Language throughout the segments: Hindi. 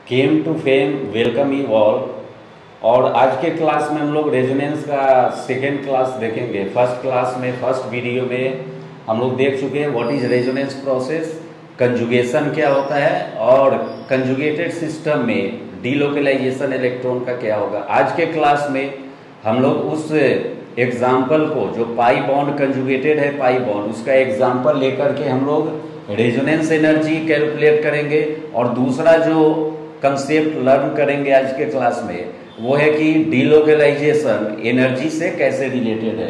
Came to Fame welcome you all. और आज के क्लास में हम लोग रेजोनेंस का सेकेंड क्लास देखेंगे। फर्स्ट क्लास में फर्स्ट वीडियो में हम लोग देख चुके हैं what is resonance process, conjugation क्या होता है और कंजुगेटेड सिस्टम में डीलोकलाइजेशन इलेक्ट्रॉन का क्या होगा। आज के क्लास में हम लोग उस एग्जाम्पल को जो पाई बॉन्ड कंजुगेटेड है, पाई बॉन्ड, उसका एग्जाम्पल लेकर के हम लोग रेजोनेंस एनर्जी कैलकुलेट करेंगे। और दूसरा जो कंसेप्ट लर्न करेंगे आज के क्लास में वो है कि डीलोकलाइजेशन एनर्जी से कैसे रिलेटेड है।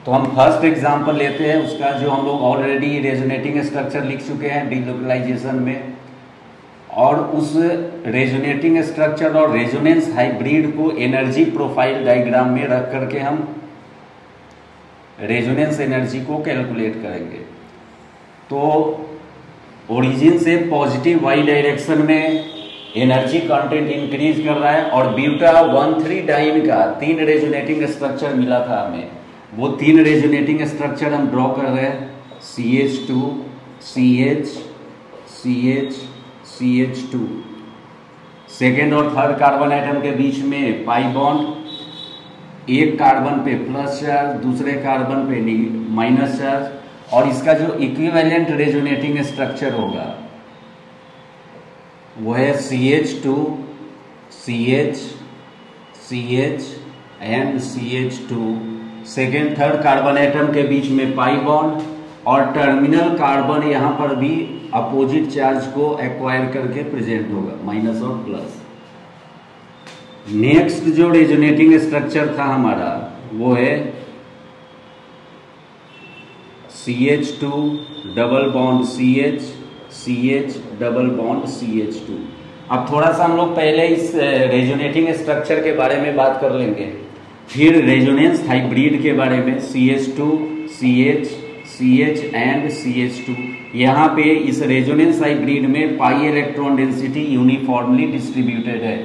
तो हम फर्स्ट एग्जांपल लेते हैं उसका, जो हम लोग ऑलरेडी रेजोनेटिंग स्ट्रक्चर लिख चुके हैं डीलोकलाइजेशन में, और उस रेजोनेटिंग स्ट्रक्चर और रेजोनेंस हाइब्रिड को एनर्जी प्रोफाइल डायग्राम में रख करके हम रेजोनेंस एनर्जी को कैलकुलेट करेंगे। तो ओरिजिन से पॉजिटिव वाई डायरेक्शन में एनर्जी कंटेंट इंक्रीज कर रहा है और ब्यूटा 1,3 डाइन का 3 रेजोनेटिंग स्ट्रक्चर मिला था हमें। वो 3 रेजोनेटिंग स्ट्रक्चर हम ड्रॉ कर रहे हैं, CH2 CH CH CH2। Second और थर्ड कार्बन एटम के बीच में पाई बॉन्ड, एक कार्बन पे प्लस चार्ज, दूसरे कार्बन पे माइनस चार्ज, और इसका जो इक्विवेलेंट रेजोनेटिंग स्ट्रक्चर होगा वो है CH2 CH CH and CH2। Second third carbon atom के बीच में पाई बॉन्ड और टर्मिनल कार्बन यहाँ पर भी अपोजिट चार्ज को एक्वायर करके प्रेजेंट होगा, माइनस और प्लस। नेक्स्ट जो रेजोनेटिंग स्ट्रक्चर था हमारा वो है CH2 double bond CH CH double bond CH2। अब थोड़ा सा हम लोग पहले इस रेजोनेटिंग स्ट्रक्चर के बारे में बात कर लेंगे, फिर रेजोनेंस हाइब्रिड के बारे में। CH2 CH CH and CH2। यहाँ पे इस रेजोनेंस हाइब्रिड में pi electron density uniformly distributed है,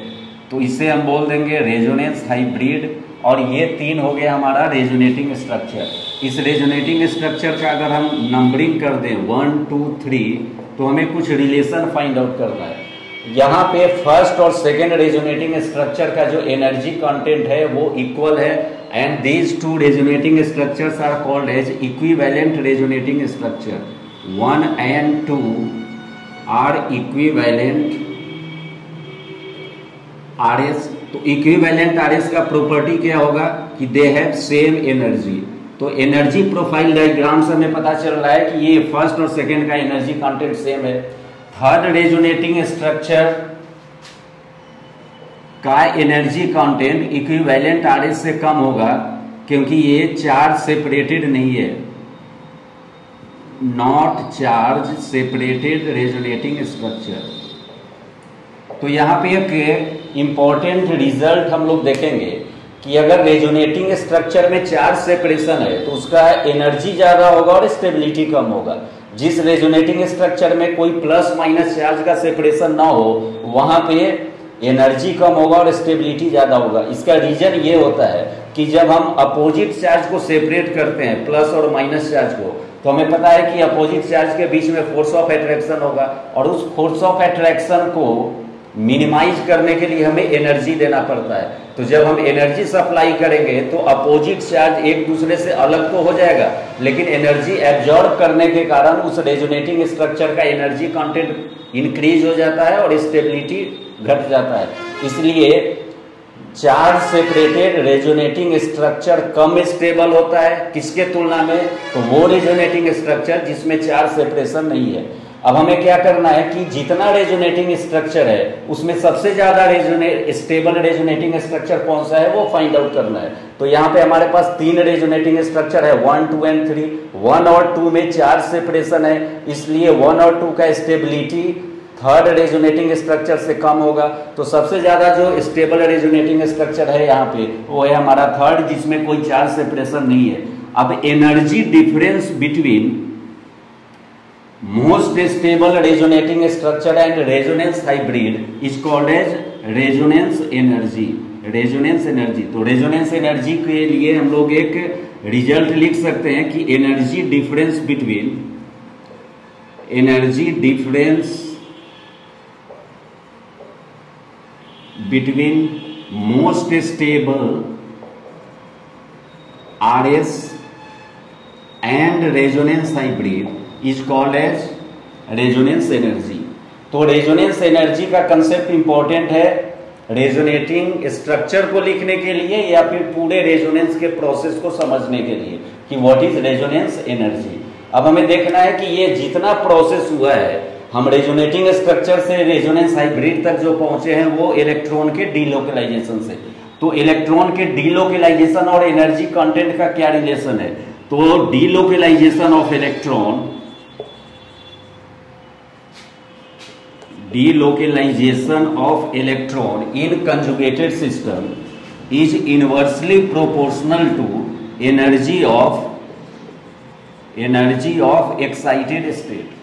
तो इसे हम बोल देंगे रेजोनेंस हाइब्रिड। और ये 3 हो गया हमारा रेजोनेटिंग स्ट्रक्चर। इस रेजोनेटिंग स्ट्रक्चर का अगर हम नंबरिंग कर दें 1 2 3 तो हमें कुछ रिलेशन फाइंड आउट करना है। यहाँ पे फर्स्ट और सेकेंड रेजोनेटिंग स्ट्रक्चर का जो एनर्जी कंटेंट है वो इक्वल है, and these 2 resonating structures are called as equivalent resonating structure. 1 and 2 are equivalent RS। तो इक्विवेलेंट RS का प्रॉपर्टी क्या होगा कि दे हैव सेम एनर्जी। तो एनर्जी प्रोफाइल डायग्राम से हमें पता चल रहा है कि ये फर्स्ट और सेकेंड का एनर्जी कंटेंट सेम है। थर्ड रेजोनेटिंग स्ट्रक्चर का एनर्जी कंटेंट इक्विवेलेंट RS से कम होगा क्योंकि ये चार्ज सेपरेटेड नहीं है, not charge separated resonating structure. तो यहाँ पे एक इंपॉर्टेंट रिजल्ट हम लोग देखेंगे कि अगर रेजोनेटिंग स्ट्रक्चर में चार्ज सेपरेशन है तो उसका एनर्जी ज्यादा होगा और स्टेबिलिटी कम होगा। जिस रेजोनेटिंग स्ट्रक्चर में कोई प्लस माइनस चार्ज का सेपरेशन ना हो वहां पे एनर्जी कम होगा और स्टेबिलिटी ज्यादा होगा। इसका रीजन ये होता है कि जब हम अपोजिट चार्ज को सेपरेट करते हैं, प्लस और माइनस चार्ज को, तो हमें पता है कि अपोजिट चार्ज के बीच में फोर्स ऑफ अट्रैक्शन होगा, और उस फोर्स ऑफ अट्रैक्शन को मिनिमाइज करने के लिए हमें एनर्जी देना पड़ता है। तो जब हम एनर्जी सप्लाई करेंगे तो अपोजिट चार्ज एक दूसरे से अलग तो हो जाएगा, लेकिन एनर्जी एब्जॉर्ब करने के कारण उस रेजोनेटिंग स्ट्रक्चर का एनर्जी कंटेंट इंक्रीज हो जाता है और स्टेबिलिटी घट जाता है। इसलिए चार्ज सेपरेटेड रेजोनेटिंग स्ट्रक्चर कम स्टेबल होता है किसके तुलना में, तो वो रेजोनेटिंग स्ट्रक्चर जिसमें चार्ज सेपरेशन नहीं है। अब हमें क्या करना है कि जितना रेजोनेटिंग स्ट्रक्चर है उसमें सबसे ज्यादा स्टेबल रेजोनेटिंग स्ट्रक्चर कौन सा है वो फाइंड आउट करना है। तो यहाँ पे हमारे पास 3 रेजोनेटिंग स्ट्रक्चर है, 1 2 एंड 3। 1 और 2 में चार्ज सेपरेशन है, इसलिए 1 और 2 का स्टेबिलिटी थर्ड रेजोनेटिंग स्ट्रक्चर से कम होगा। तो सबसे ज्यादा जो स्टेबल रेजोनेटिंग स्ट्रक्चर है यहाँ पे वो है हमारा थर्ड, जिसमें कोई चार्ज सेपरेशन नहीं है। अब energy difference between most stable resonating structure and resonance hybrid is called as resonance energy. Resonance energy, तो रेजोनेंस एनर्जी के लिए हम लोग एक रिजल्ट लिख सकते हैं कि energy difference between energy difference between most stable RS and resonance hybrid is called as resonance energy। तो रेजोनेंस एनर्जी का कंसेप्ट इंपॉर्टेंट है रेजोनेटिंग स्ट्रक्चर को लिखने के लिए या फिर पूरे रेजोनेंस के प्रोसेस को समझने के लिए कि व्हाट इज रेजोनेंस एनर्जी। अब हमें देखना है कि ये जितना प्रोसेस हुआ है, हम रेजोनेटिंग स्ट्रक्चर से रेजोनेंस हाइब्रिड तक जो पहुंचे हैं वो इलेक्ट्रॉन के डीलोकलाइजेशन से। तो इलेक्ट्रॉन के डीलोकलाइजेशन और एनर्जी कंटेंट का क्या रिलेशन है? तो delocalisation of electron, delocalization of electron in conjugated system is inversely proportional to energy of excited state।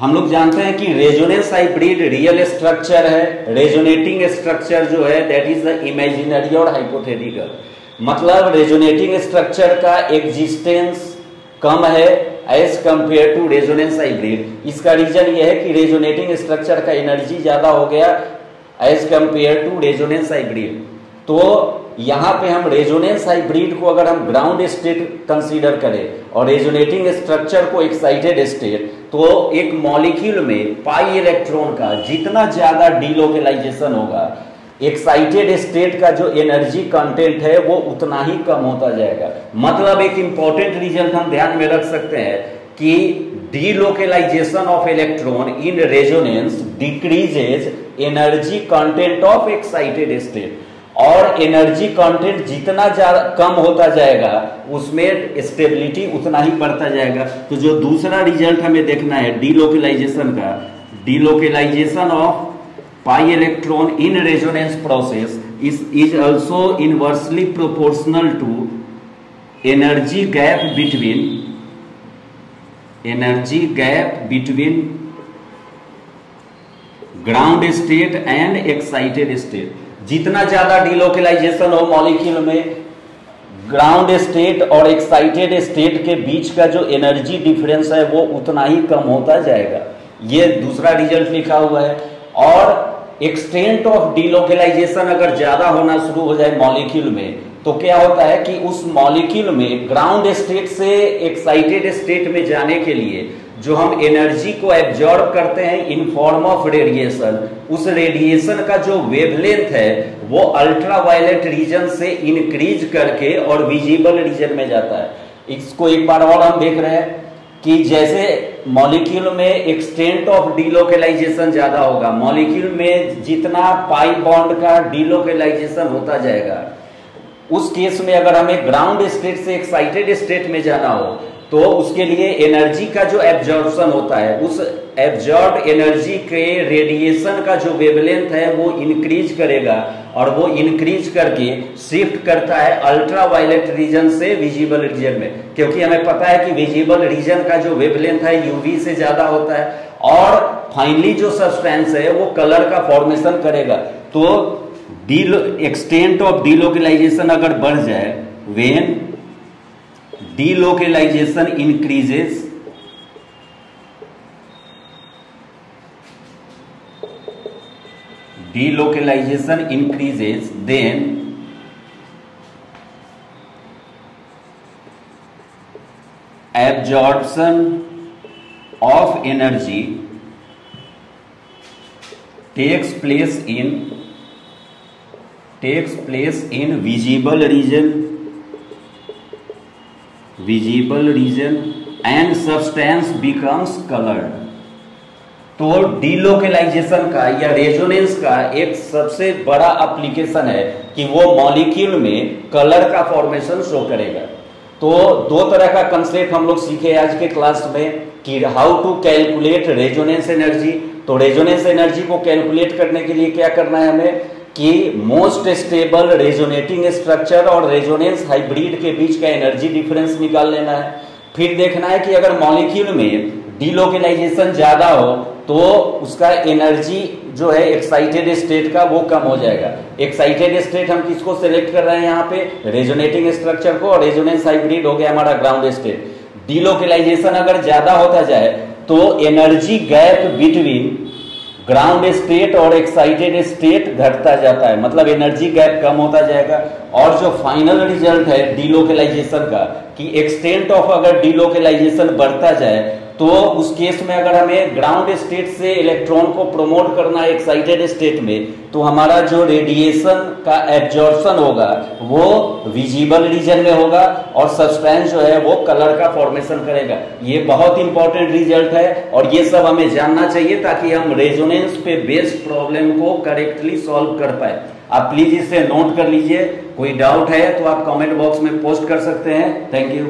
हम लोग जानते हैं कि रेजोनेंस हाइब्रिड रियल स्ट्रक्चर है, रेजोनेटिंग स्ट्रक्चर जो है दैट इज द इमेजिनरी और हाइपोथेटिकल। मतलब रेजोनेटिंग स्ट्रक्चर का एग्जिस्टेंस कम है as compare to resonance hybrid. इसका रीजन ये है कि रेजोनेटिंग स्ट्रक्चर का एनर्जी ज्यादा हो गया as compare to resonance hybrid. तो यहां पे हम रेजोनेंस हाइब्रिड को अगर हम ग्राउंड स्टेट कंसीडर करें और रेजोनेटिंग स्ट्रक्चर को एक्साइटेड स्टेट, तो एक मॉलिक्यूल में पाई इलेक्ट्रॉन का जितना ज्यादा डीलोकलाइजेशन होगा, एक्साइटेड स्टेट का जो एनर्जी कंटेंट है वो उतना ही कम होता जाएगा। मतलब एक इंपॉर्टेंट रिजल्ट हम ध्यान में रख सकते हैं कि delocalization of electron in resonance decreases energy content of excited state, और एनर्जी कंटेंट जितना ज्यादा कम होता जाएगा उसमें स्टेबिलिटी उतना ही बढ़ता जाएगा। तो जो दूसरा रिजल्ट हमें देखना है डीलोकलाइजेशन का, delocalization of pi electron in resonance process is also inversely proportional to energy gap between ground state and excited state। जितना ज्यादा डीलोकलाइजेशन हो मॉलिक्यूल में, ग्राउंड स्टेट और एक्साइटेड स्टेट के बीच का जो एनर्जी डिफरेंस है वो उतना ही कम होता जाएगा। ये दूसरा रिजल्ट लिखा हुआ है। और एक्सटेंट ऑफ डीलोकलाइजेशन अगर ज्यादा होना शुरू हो जाए मॉलिक्यूल में, तो क्या होता है कि उस मॉलिक्यूल में ग्राउंड स्टेट से एक्साइटेड स्टेट में जाने के लिए जो हम एनर्जी को एब्जॉर्ब करते हैं इन फॉर्म ऑफ रेडिएशन, उस रेडिएशन का जो वेवलेंथ है वो अल्ट्रावायलेट रीजन से इंक्रीज करके और विजिबल रीजन में जाता है। इसको एक बार और हम देख रहे हैं कि जैसे मॉलिक्यूल में एक्सटेंट ऑफ डीलोकलाइजेशन ज्यादा होगा, मॉलिक्यूल में जितना पाई बॉन्ड का डीलोकलाइजेशन होता जाएगा, उस केस में अगर हमें ग्राउंड स्टेट से एक्साइटेड स्टेट में जाना हो तो उसके लिए एनर्जी का जो एब्जॉर्प्शन होता है, उस एब्जॉर्ब एनर्जी के रेडिएशन का जो वेवलेंथ है वो इंक्रीज करेगा, और वो इंक्रीज करके शिफ्ट करता है अल्ट्रावायलेट रीजन से विजिबल रीजन में। क्योंकि हमें पता है कि विजिबल रीजन का जो वेवलेंथ है यूवी से ज्यादा होता है, और फाइनली जो सब्सटेंस है वो कलर का फॉर्मेशन करेगा। तो एक्सटेंट ऑफ डीलोकलाइजेशन अगर बढ़ जाए, when delocalization increases, then absorption of energy takes place in visible region and substance becomes colored। तो डीलोकलाइजेशन का या रेजोनेंस का एक सबसे बड़ा एप्लीकेशन है कि वो मॉलिक्यूल में कलर का फॉर्मेशन शो करेगा। तो दो तरह का कंसेप्ट हम लोग सीखे आज के क्लास में कि how to calculate resonance energy. तो रेजोनेंस एनर्जी को कैलकुलेट करने के लिए क्या करना है हमें कि मोस्ट स्टेबल रेजोनेटिंग स्ट्रक्चर और रेजोनेंस हाइब्रिड के बीच का एनर्जी डिफरेंस निकाल लेना है। फिर देखना है कि अगर मॉलिक्यूल में डीलोकलाइजेशन ज्यादा हो तो उसका एनर्जी जो है एक्साइटेड स्टेट का वो कम हो जाएगा। एक्साइटेड स्टेट हम किसको सिलेक्ट कर रहे हैं यहाँ पे, रेजोनेटिंग स्ट्रक्चर को, और रेजोनेंस हाइब्रिड हो गया हमारा ग्राउंड स्टेट। डीलोकलाइजेशन अगर ज्यादा होता जाए तो energy gap between ground state और एक्साइटेड स्टेट घटता जाता है, मतलब एनर्जी गैप कम होता जाएगा। और जो फाइनल रिजल्ट है डीलोकलाइजेशन का, कि एक्सटेंट ऑफ अगर डीलोकलाइजेशन बढ़ता जाए तो उस केस में अगर हमें ग्राउंड स्टेट से इलेक्ट्रॉन को प्रोमोट करना है एक्साइटेड स्टेट में, तो हमारा जो रेडिएशन का एब्जॉर्प्शन होगा वो विजिबल रीजन में होगा और सब्सटेंस जो है वो कलर का फॉर्मेशन करेगा। ये बहुत इंपॉर्टेंट रिजल्ट है और ये सब हमें जानना चाहिए ताकि हम रेजोनेंस पे बेस्ड प्रॉब्लम को करेक्टली सॉल्व कर पाए। आप प्लीज इसे नोट कर लीजिए। कोई डाउट है तो आप कमेंट बॉक्स में पोस्ट कर सकते हैं। Thank you.